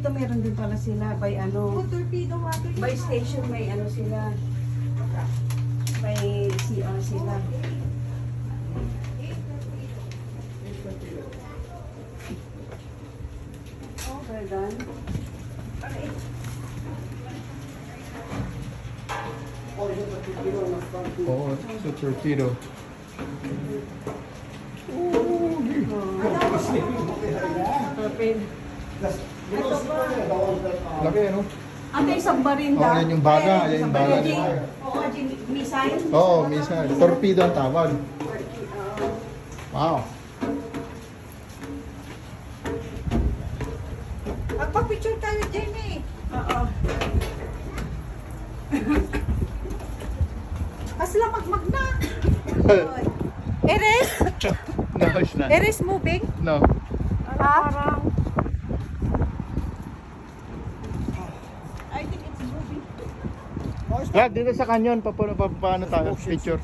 dito meron din pala sila by ano. Torpedo water. By station may ano sila. May CR sila. Oh, well done. Oo, sa torpedo. Torpedo. Laki ano? Ate, isang barin Oo, yan yung baga. Yan yung baga. Oo, missile. Oo, missile. Torpedo ang tawag. Wow. Magpa-picture tayo dyan eh. Oo. Pasla magmag na. Eres? No, it's not. Eres moving? No. Parang... I think it's moving. Brad, dito sa canyon, paano tayo? Picture.